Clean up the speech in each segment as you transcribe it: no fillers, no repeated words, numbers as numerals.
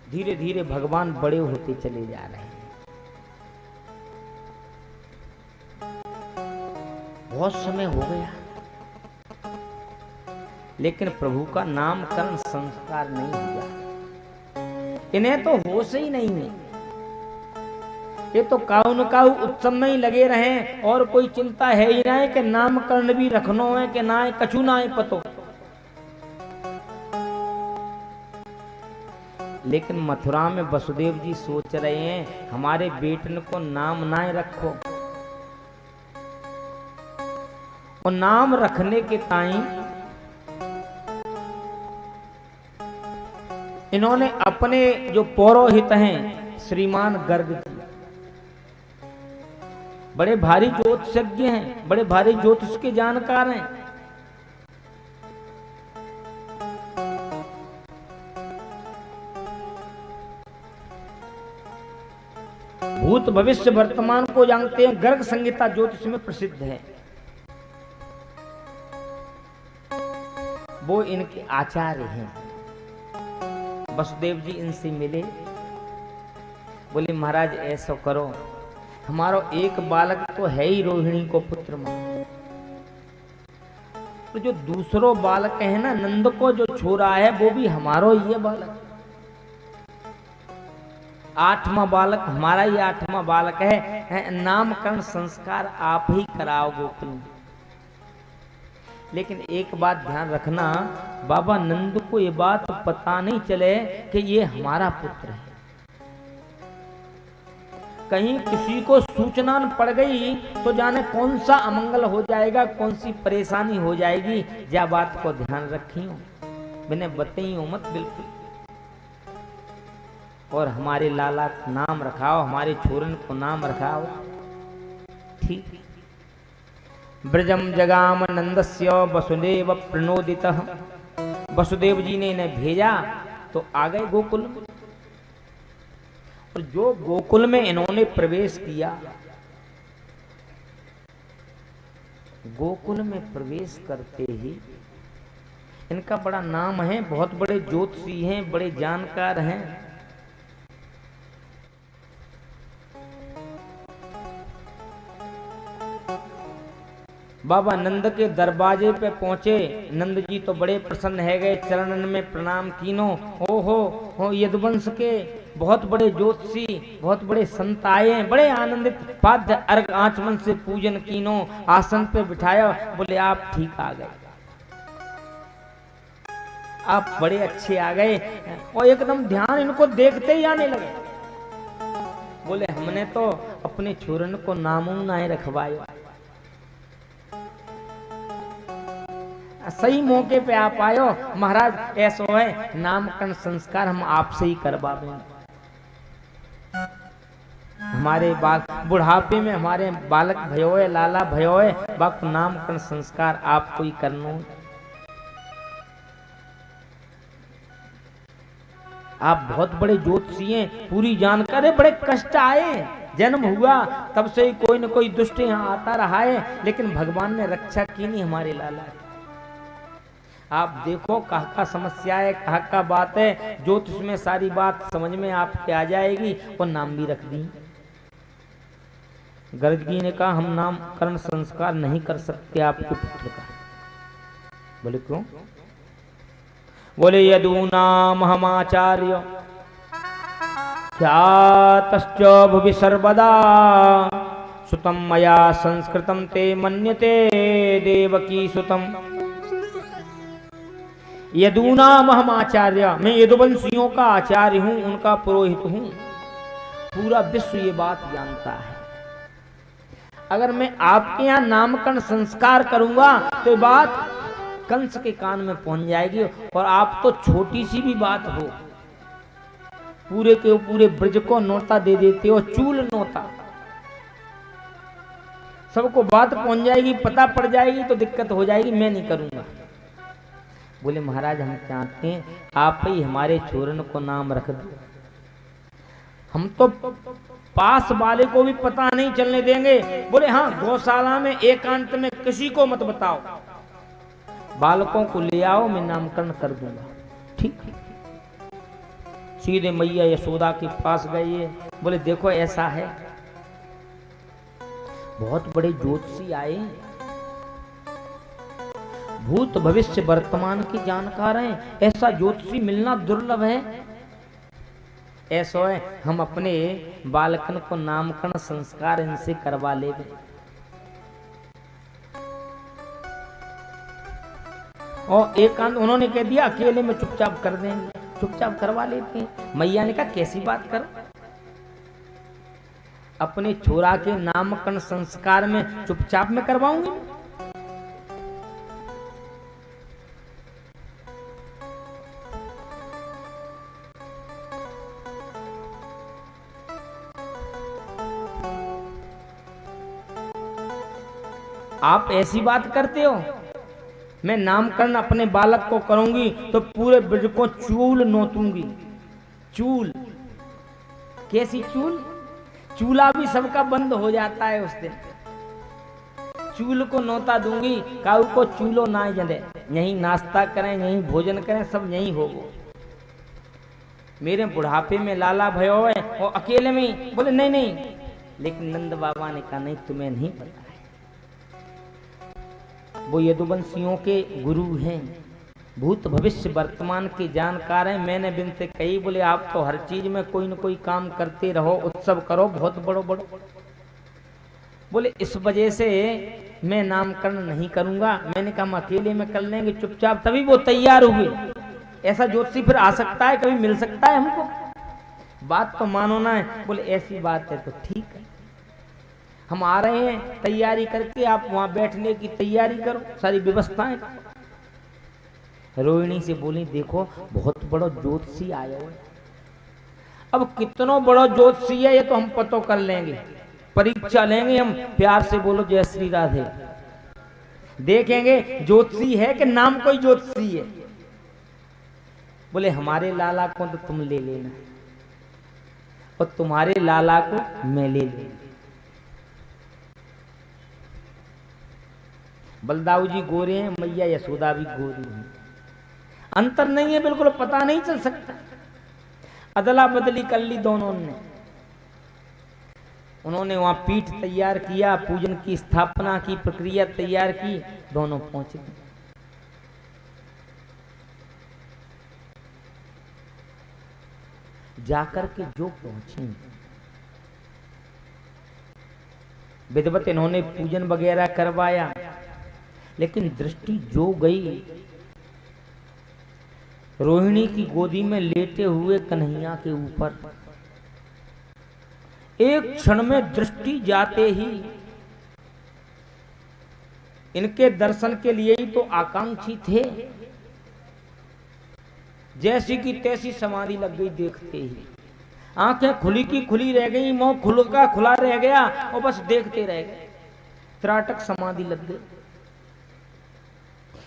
धीरे धीरे भगवान बड़े होते चले जा रहे हैं। बहुत समय हो गया, लेकिन प्रभु का नामकरण संस्कार नहीं हुआ। इन्हें तो होश ही नहीं है, ये तो काऊ न काऊ उत्सव में ही लगे रहे और कोई चिंता है ही ना कि नामकरण भी रखनो है कि ना कछु ना है पतो। लेकिन मथुरा में वसुदेव जी सोच रहे हैं हमारे बेटन को नाम ना रखो, और नाम रखने के टाइम इन्होंने अपने जो पौरोहित हैं श्रीमान गर्ग जी, बड़े भारी ज्योतिषज्ञ हैं, बड़े भारी ज्योतिष के जानकार हैं, भूत भविष्य वर्तमान को जानते हैं। गर्ग संहिता ज्योतिष में प्रसिद्ध है। वो इनके आचार्य हैं। वसुदेव जी इनसे मिले, बोले महाराज ऐसा करो, हमारा एक बालक तो है ही रोहिणी को पुत्र मान, तो जो दूसरो बालक है ना नंद को जो छोरा है वो भी हमारो ही है बालक, आठवां बालक हमारा ही आठवां बालक है, नामकरण संस्कार आप ही कराओ गोकुल में। लेकिन एक बात ध्यान रखना, बाबा नंद को ये बात पता नहीं चले कि ये हमारा पुत्र है। कहीं किसी को सूचना पड़ गई तो जाने कौन सा अमंगल हो जाएगा, कौन सी परेशानी हो जाएगी। जा बात को ध्यान रखियो, मैंने बताइयो मत बिल्कुल। और हमारे लाला का नाम रखाओ, हमारे छोरन को नाम रखाओ, ठीक। ब्रजम जगाम नंदस्य वसुदेव प्रणोदितः, वसुदेव जी ने इन्हें भेजा तो आ गए गोकुल में। और जो गोकुल में इन्होंने प्रवेश किया, गोकुल में प्रवेश करते ही इनका बड़ा नाम है, बहुत बड़े ज्योतिषी हैं, बड़े जानकार हैं। बाबा नंद के दरवाजे पे पहुंचे, नंद जी तो बड़े प्रसन्न है गए, चरणन में प्रणाम कीनो। हो यदुवंश के बहुत बड़े ज्योतिषी, बहुत बड़े संत आए हैं, बड़े आनंदित, पाद्य अर्घ आचमन से पूजन कीनो, आसन पे बिठाया। बोले आप ठीक आ गए, आप बड़े अच्छे आ गए। और एकदम ध्यान इनको देखते ही आने लगे। बोले हमने तो अपने छोरन को नामों ना रखवायो, सही मौके पे आप आयो महाराज, ऐसा है नामकरण संस्कार हम आपसे ही करवाएंगे। हमारे बुढ़ापे में हमारे बालक भयो है, लाला भयो है, बाप नामकरण संस्कार आपको ही करना। आप बहुत बड़े ज्योतिषी हैं, पूरी जानकारी, बड़े कष्ट आए, जन्म हुआ तब से ही कोई न कोई दुष्ट यहाँ आता रहा है, लेकिन भगवान ने रक्षा की नहीं हमारे लाला की। आप देखो कहाँ का समस्या है, कहाँ का बात है, ज्योतिष में सारी बात समझ में आपके आ जाएगी। और नाम भी रख दी। गर्ग जी ने कहा हम नामकरण संस्कार नहीं कर सकते आपके पुत्र का। बोले क्यों? बोले यदूनाम हमाचार्य ख्यातश्च भुवि सर्वदा, सुतम मया संस्कृतम ते मन्यते देवकी सुतम। यदूनाम हम आचार्य, मैं यदुवंशियों का आचार्य हूं, उनका पुरोहित हूं। पूरा विश्व ये बात जानता है। अगर मैं आपके यहाँ नामकरण संस्कार करूंगा तो ये बात कंस के कान में पहुंच जाएगी। और आप तो छोटी सी भी बात हो, पूरे के पूरे ब्रज को नोता दे देते हो, चूल नोता, सबको बात पहुंच जाएगी, पता पड़ जाएगी तो दिक्कत हो जाएगी, मैं नहीं करूंगा। बोले महाराज हम चाहते हैं आप ही हमारे छोरन को नाम रख दो, हम तो पास वाले को भी पता नहीं चलने देंगे। बोले हाँ, गौशाला में एकांत में किसी को मत बताओ, बालकों को ले आओ, मैं नामकरण कर दूंगा। ठीक, सीधे मैया यशोदा के पास गए, बोले देखो ऐसा है, बहुत बड़े ज्योतिषी आए, भूत भविष्य वर्तमान की जानकार हैं, ऐसा ज्योतिषी मिलना दुर्लभ है। ऐसा है हम अपने बालकन को नामकरण संस्कार इनसे करवा ले। और एकांत उन्होंने कह दिया अकेले में चुपचाप कर देंगे, चुपचाप करवा लेते हैं। मैया ने कहा कैसी बात करो, अपने छोरा के नामकरण संस्कार में चुपचाप में करवाऊंगी। आप ऐसी बात करते हो, मैं नामकरण अपने बालक को करूंगी तो पूरे ब्रज को चूल नोतूंगी। चूल, कैसी चूल? चूल्हा भी सबका बंद हो जाता है उस दिन। चूल को नोता दूंगी, काऊ को चूलो ना जले, यहीं नाश्ता करें, यहीं भोजन करें, सब यहीं होगो। मेरे बुढ़ापे में लाला भयो है और अकेले में। बोले नहीं नहीं, लेकिन नंद बाबा ने कहा नहीं, तुम्हें नहीं पता है, वो यदुवंशियों के गुरु हैं, भूत भविष्य वर्तमान के जानकार हैं। मैंने बिनते कही, बोले आप तो हर चीज में कोई न कोई काम करते रहो, उत्सव करो बहुत बड़ो बड़ो। बोले इस वजह से मैं नामकरण नहीं करूंगा। मैंने कहा हम अकेले में कर लेंगे चुपचाप। तभी वो तैयार हुए। ऐसा ज्योतिषी फिर आ सकता है, कभी मिल सकता है हमको? बात तो मानो ना है। बोले ऐसी बात है तो ठीक है, हम आ रहे हैं तैयारी करके, आप वहां बैठने की तैयारी करो, सारी व्यवस्थाएं। रोहिणी से बोली देखो बहुत बड़ा ज्योतिषी आया है। अब कितनो बड़ा ज्योतिषी है ये तो हम पतो कर लेंगे, परीक्षा लेंगे हम। प्यार से बोलो जय श्री राधे। देखेंगे ज्योतिषी है कि नाम कोई ज्योतिषी है। बोले हमारे लाला को तो तुम ले लेना और तुम्हारे लाला को मैं ले लेना। बलदाऊ जी गोरे हैं, मैया यशोदा भी गोरी हैं, अंतर नहीं है, बिल्कुल पता नहीं चल सकता। अदला बदली कर ली दोनों ने। उन्होंने वहां पीठ तैयार किया, पूजन की स्थापना की, प्रक्रिया तैयार की, दोनों पहुंच गए। जाकर के जो पहुंचे, विधिवत इन्होंने पूजन वगैरह करवाया, लेकिन दृष्टि जो गई रोहिणी की गोदी में लेटे हुए कन्हैया के ऊपर। एक क्षण में दृष्टि जाते ही इनके दर्शन के लिए ही तो आकांक्षी थे, जैसी की तैसी समाधि लग गई। देखते ही आंखें खुली की खुली रह गई, मुंह खुला खुला रह गया और बस देखते रह गए। त्राटक समाधि लग गई।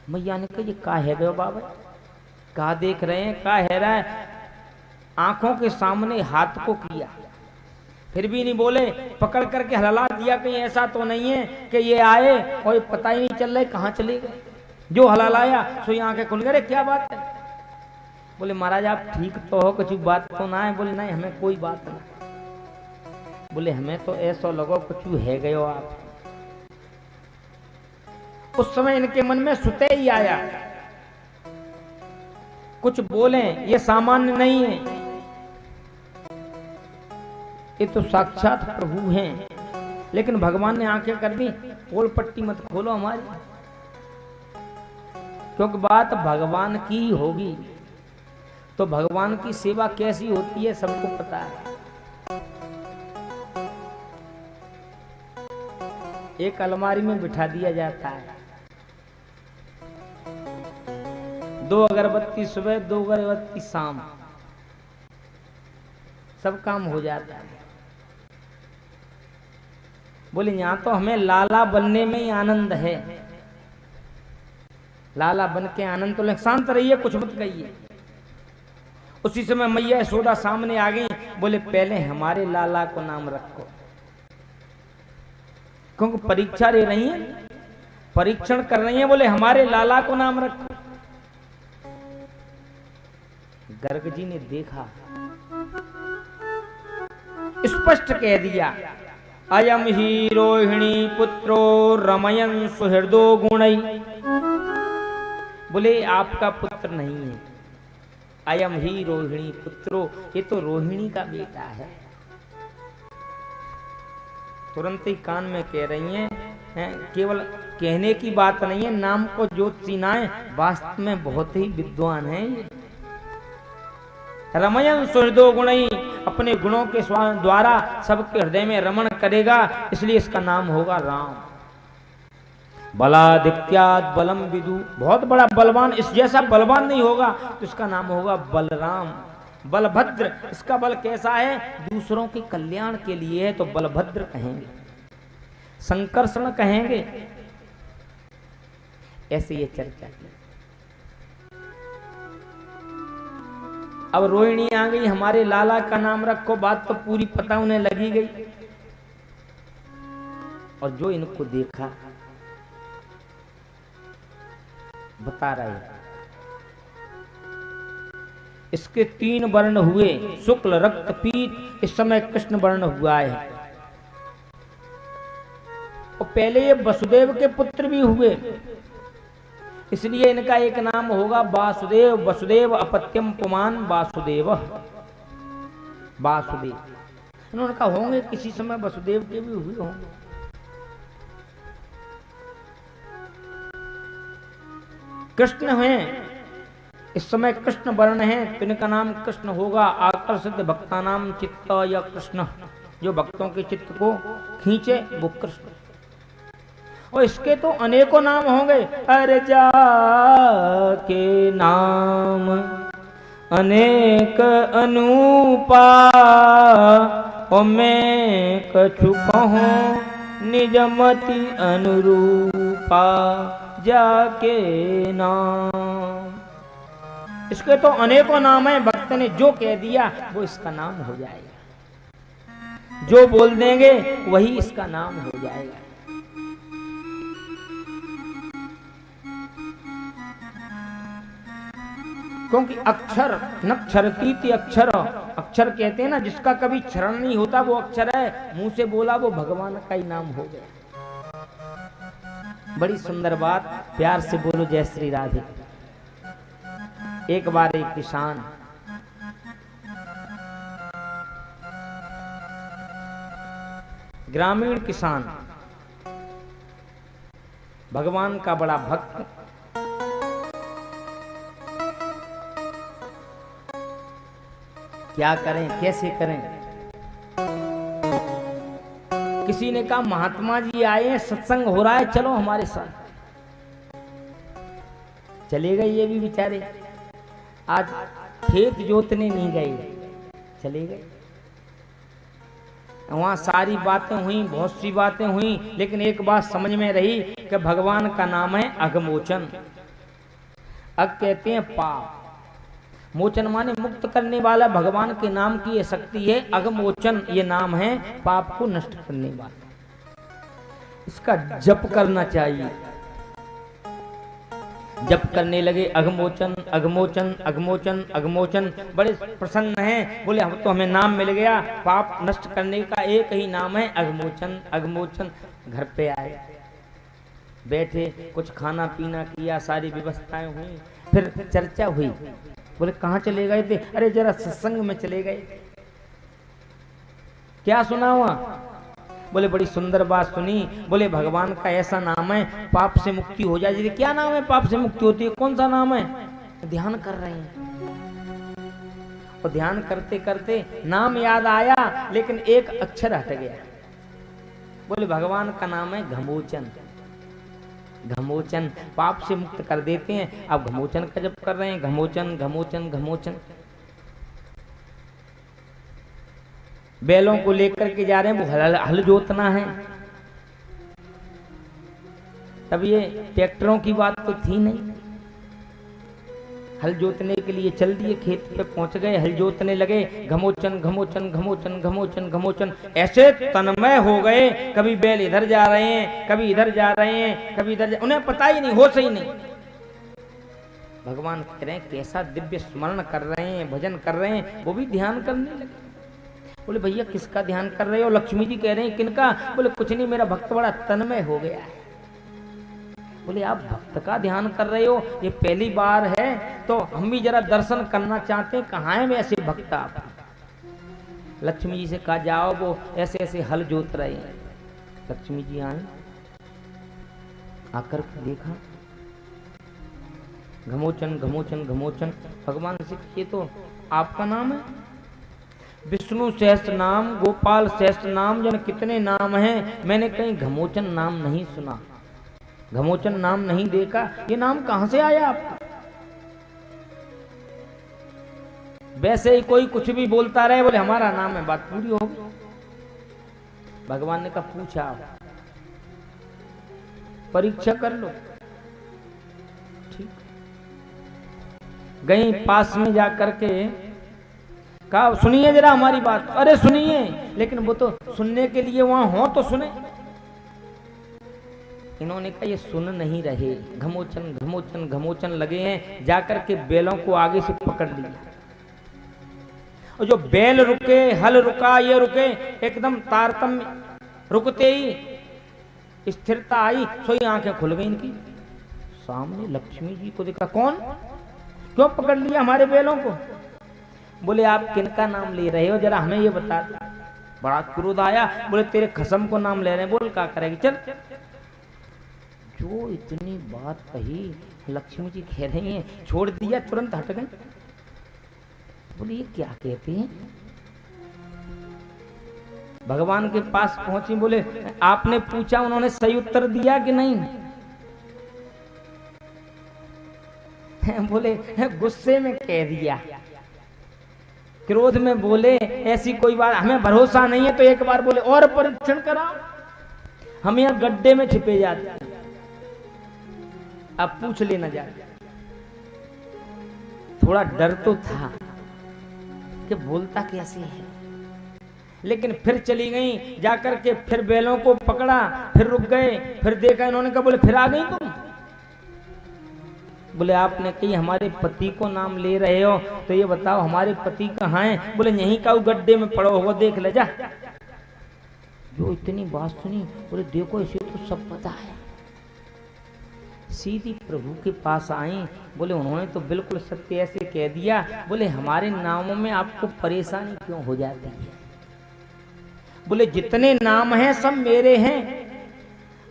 मैया ने कहा ये का है गयो बाबा, का देख रहे हैं, का है रहा है? आंखों के सामने हाथ को किया, फिर भी नहीं बोले। पकड़ करके हलला दिया, कहीं ऐसा तो नहीं है कि ये आए और ये पता ही नहीं चल रहा कहां चले गए। जो हलालाया सो आंखें खुल गए। क्या बात है? बोले महाराज आप ठीक तो हो, कुछ बात तो ना है? बोले नहीं हमें कोई बात नहीं। बोले हमें तो ऐसा लगो कुछ है गयो आप। उस समय इनके मन में सुते ही आया, कुछ बोले ये सामान्य नहीं है, ये तो साक्षात प्रभु हैं। लेकिन भगवान ने आंखें कर दी, पोल पट्टी मत खोलो हमारी, क्योंकि बात भगवान की ही होगी। तो भगवान की सेवा कैसी होती है सबको पता है। एक अलमारी में बिठा दिया जाता है, 2 अगरबत्ती सुबह, 2 अगरबत्ती शाम, सब काम हो जाता है। बोले यहां तो हमें लाला बनने में ही आनंद है, लाला बन के आनंद तो। शांत रहिए, कुछ मत कहिए। उसी समय मैया यशोदा सामने आ गई। बोले पहले हमारे लाला को नाम रखो, क्योंकि परीक्षा ले रही है, परीक्षण कर रही है। बोले हमारे लाला को नाम रखो। गर्ग जी ने देखा स्पष्ट कह दिया, अयम ही रोहिणी पुत्रो रमयन सुहृदो गुणई। बोले आपका पुत्र नहीं है, अयम ही रोहिणी पुत्रो, ये तो रोहिणी का बेटा है। तुरंत ही कान में कह रही हैं, केवल कहने की बात नहीं है, नाम को ज्योतिषीनाएं वास्तव में बहुत ही विद्वान हैं। रमयन सुहृदो गुणई, अपने गुणों के द्वारा सबके हृदय में रमण करेगा, इसलिए इसका नाम होगा राम। बलादित्याद बलम विदु, बहुत बड़ा बलवान, इस जैसा बलवान नहीं होगा तो इसका नाम होगा बलराम। बलभद्र, इसका बल कैसा है, दूसरों के कल्याण के लिए है तो बलभद्र कहेंगे, संकर्षण कहेंगे, ऐसे ये चर्चा की। अब रोहिणी आ गई, हमारे लाला का नाम रखो, बात तो पूरी पता उन्हें लगी गई। और जो इनको देखा बता रहे, इसके 3 वर्ण हुए, शुक्ल रक्त पीत, इस समय कृष्ण वर्ण हुआ है। और पहले ये वसुदेव के पुत्र भी हुए, इसलिए इनका एक नाम होगा वासुदेव। वसुदेव अपत्यम पुमान वासुदेव, वासुदेव। इन्होंने कहा होंगे किसी समय वसुदेव के भी हुए होंगे। कृष्ण हैं, इस समय कृष्ण वर्ण है तो इनका नाम कृष्ण होगा। आकर्षित भक्ता नाम चित्त या कृष्ण, जो भक्तों के चित्त को खींचे वो कृष्ण। और इसके तो अनेकों नाम होंगे, अरे जा के नाम अनेक अनूपा, ओ मैं कछु कहूं निजमति अनुरूपा, जाके नाम। इसके तो अनेकों नाम हैं, भक्त ने जो कह दिया वो इसका नाम हो जाएगा, जो बोल देंगे वही इसका नाम हो जाएगा। क्योंकि अक्षर न क्षरती अक्षर, अक्षर कहते हैं ना, जिसका कभी क्षरण नहीं होता वो अक्षर है, मुंह से बोला वो भगवान का ही नाम हो गया। बड़ी सुंदर बात, प्यार से बोलो जय श्री राधे। एक बार एक किसान ग्रामीण किसान, भगवान का बड़ा भक्त, क्या करें कैसे करें। किसी ने कहा महात्मा जी आए हैं, सत्संग हो रहा है, चलो हमारे साथ। चले गए ये भी बेचारे, आज खेत जोतने नहीं गए, चले गए। वहां सारी बातें हुई, बहुत सी बातें हुई, लेकिन एक बात समझ में रही कि भगवान का नाम है अघमोचन। अग कहते हैं पाप, मोचन माने मुक्त करने वाला, भगवान के नाम की ये शक्ति है। अघमोचन ये नाम है पाप को नष्ट करने वाला। इसका जप करना चाहिए। जप करने लगे, अघमोचन अघमोचन अघमोचन अघमोचन। बड़े प्रसन्न हैं, बोले हम तो, हमें नाम मिल गया, पाप नष्ट करने का एक ही नाम है अघमोचन अघमोचन। घर पे आए, बैठे, कुछ खाना पीना किया, सारी व्यवस्थाएं हुई, फिर चर्चा हुई। बोले कहाँ चले गए थे? अरे जरा सत्संग में चले गए। क्या सुना हुआ? बोले बड़ी सुंदर बात सुनी। बोले भगवान का ऐसा नाम है पाप से मुक्ति हो जाए। क्या नाम है पाप से मुक्ति होती है? कौन सा नाम है? ध्यान कर रहे हैं, और ध्यान करते करते नाम याद आया, लेकिन एक अक्षर हट गया। बोले भगवान का नाम है घमोचन। घमोचन पाप से मुक्त कर देते हैं। अब घमोचन का जप कर रहे हैं, घमोचन घमोचन घमोचन। बैलों को लेकर के जा रहे हैं, वो हल जोतना है। तब ये ट्रैक्टरों की बात तो थी नहीं। हल जोतने के लिए चल दिए, खेत पे पहुंच गए, हल जोतने लगे। घमोचन घमोचन घमोचन घमोचन घमोचन, ऐसे तन्मय हो गए। कभी बैल इधर जा रहे हैं, कभी इधर जा रहे हैं, कभी इधर उन्हें पता ही नहीं, होश ही नहीं। भगवान कह रहे हैं कैसा दिव्य स्मरण कर रहे हैं, भजन कर रहे हैं। वो भी ध्यान करने लगे। बोले भैया किसका ध्यान कर रहे हो? लक्ष्मी जी कह रहे हैं किनका? बोले कुछ नहीं, मेरा भक्त बड़ा तन्मय हो गया है। बोले आप भक्त का ध्यान कर रहे हो? ये पहली बार है, तो हम भी जरा दर्शन करना चाहते हैं, कहाँ है ऐसे भक्त आप? लक्ष्मी जी से कहा जाओ, वो ऐसे ऐसे हल जोत रहे हैं। लक्ष्मी जी आए, आकर के देखा, घमोचन घमोचन घमोचन। भगवान से ये तो आपका नाम है? विष्णु सहस्त्र नाम, गोपाल सहस्त्र नाम, जन कितने नाम हैं, मैंने कहीं घमोचन नाम नहीं सुना, घमोचन नाम नहीं देखा, ये नाम कहां से आया आपका? वैसे ही कोई कुछ भी बोलता रहे, बोले हमारा नाम है, बात पूरी हो गई। भगवान ने कहा पूछा, परीक्षा कर लो। ठीक, गई पास में जाकर के कहा सुनिए जरा हमारी बात। अरे सुनिए, लेकिन वो तो सुनने के लिए वहां हो तो सुने। इन्होंने कहा ये सुन नहीं रहे, घमोचन घमोचन घमोचन लगे हैं। जाकर के बैलों को आगे से पकड़ लिया, और जो बैल रुके, हल रुका, ये रुके, एकदम तारतम्य, रुकते ही स्थिरता आई, सोई आंखें खुल गई इनकी। सामने लक्ष्मी जी को देखा, कौन, क्यों पकड़ लिया हमारे बैलों को? बोले आप किनका नाम ले रहे हो, जरा हमें ये बता दो। बड़ा क्रोध आया, बोले तेरे खसम को नाम ले रहे हैं, बोल क्या करेगी, चल। जो इतनी बात कही, लक्ष्मी जी कह रही हैं, छोड़ दिया, तुरंत हट गए। बोले ये क्या कहते हैं? भगवान के पास पहुंची, बोले आपने पूछा, उन्होंने सही उत्तर दिया कि नहीं? बोले गुस्से में कह दिया, क्रोध में बोले, ऐसी कोई बात, हमें भरोसा नहीं है तो एक बार बोले और परीक्षण कराओ, हम यहाँ गड्ढे में छिपे जाते हैं, अब पूछ लेना जाए। थोड़ा डर तो था कि बोलता कैसे है, लेकिन फिर चली गई। जाकर के फिर बैलों को पकड़ा, फिर रुक गए, फिर देखा, इन्होंने कहा बोले फिर आ गई तुम? बोले आपने कही हमारे पति को नाम ले रहे हो, तो ये बताओ हमारे पति कहाँ हैं? बोले यहीं का गड्ढे में पड़ो हो, देख ले जा। जो इतनी बात सुनी, बोले देखो इसे तो सब पता है। सीधी प्रभु के पास आई, बोले उन्होंने तो बिल्कुल सत्य ऐसे कह दिया। बोले हमारे नामों में आपको परेशानी क्यों हो जाती है? बोले जितने नाम हैं सब मेरे हैं,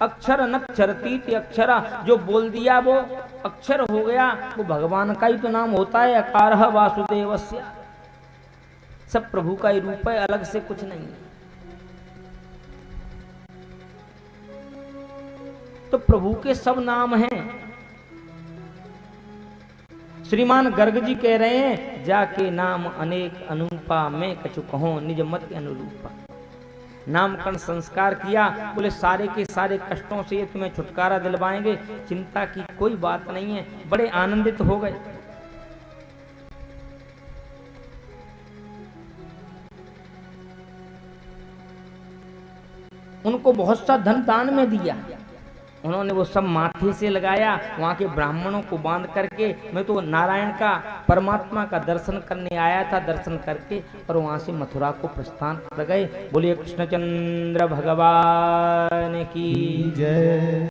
अक्षर नक्षरतीति अक्षरा, जो बोल दिया वो अक्षर हो गया, वो भगवान का ही तो नाम होता है, अकारः वासुदेवस्य। सब प्रभु का ही रूप है, अलग से कुछ नहीं है। तो प्रभु के सब नाम हैं। श्रीमान गर्ग जी कह रहे हैं, जाके नाम अनेक अनूपा, मैं कछु कहूं निज मत अनुरूपा। नामकरण संस्कार किया, बोले सारे के सारे कष्टों से ये तुम्हें छुटकारा दिलवाएंगे, चिंता की कोई बात नहीं है। बड़े आनंदित हो गए। उनको बहुत सा धन दान में दिया, उन्होंने वो सब माथे से लगाया, वहां के ब्राह्मणों को बांध करके, मैं तो नारायण का, परमात्मा का दर्शन करने आया था, दर्शन करके और वहां से मथुरा को प्रस्थान कर गए। बोलिए कृष्णचंद्र भगवान की जय।